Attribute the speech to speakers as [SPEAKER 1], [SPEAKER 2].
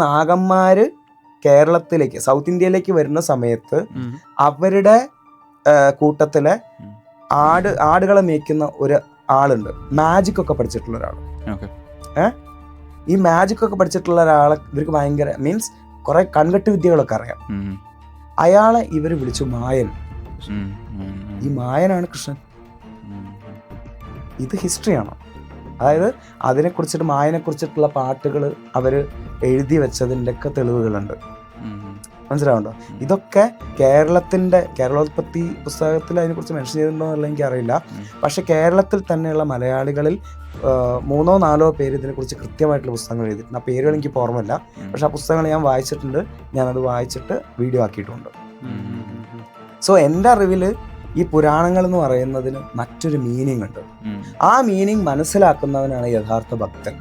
[SPEAKER 1] നാഗന്മാര് കേരളത്തിലേക്ക്, സൗത്ത് ഇന്ത്യയിലേക്ക് വരുന്ന സമയത്ത് അവരുടെ കൂട്ടത്തിലെ ആടുകളെ മേയ്ക്കുന്ന ഒരു ആളുണ്ട്, മാജിക് ഒക്കെ പഠിച്ചിട്ടുള്ള ഒരാൾ. ഈ മാജിക് ഒക്കെ പഠിച്ചിട്ടുള്ള ഒരാളെ ഇവർക്ക് ഭയങ്കര മീൻസ് കുറെ കൺകെട്ട് വിദ്യകളൊക്കെ അറിയാം. അയാളെ ഇവർ വിളിച്ചു മായൻ. ഈ മായനാണ് കൃഷ്ണൻ. ഇത് ഹിസ്റ്ററിയാണ്. അതായത് അതിനെക്കുറിച്ചിട്ട്, മായനെ കുറിച്ചിട്ടുള്ള പാട്ടുകൾ അവർ എഴുതി വെച്ചതിൻ്റെ ഒക്കെ തെളിവുകളുണ്ട്. മനസ്സിലാവുണ്ടോ? ഇതൊക്കെ കേരളോത്പത്തി പുസ്തകത്തിൽ അതിനെക്കുറിച്ച് മെൻഷൻ ചെയ്തിട്ടുണ്ടോ എന്നുള്ള എനിക്കറിയില്ല. പക്ഷെ കേരളത്തിൽ തന്നെയുള്ള മലയാളികളിൽ 3 or 4 പേര് ഇതിനെക്കുറിച്ച് കൃത്യമായിട്ടുള്ള പുസ്തകങ്ങൾ എഴുതിയിട്ടുണ്ട്. ആ പേരുകൾ എനിക്ക് ഓർമ്മയില്ല, പക്ഷെ ആ പുസ്തകങ്ങൾ ഞാൻ വായിച്ചിട്ടുണ്ട്. ഞാനത് വായിച്ചിട്ട് വീഡിയോ ആക്കിയിട്ടുണ്ട്. സോ എൻ്റെ അറിവിൽ ഈ പുരാണങ്ങൾ എന്ന് പറയുന്നതിന് മറ്റൊരു മീനിങ് ഉണ്ട്. ആ മീനിങ് മനസ്സിലാക്കുന്നവനാണ് യഥാർത്ഥ ഭക്തൻ.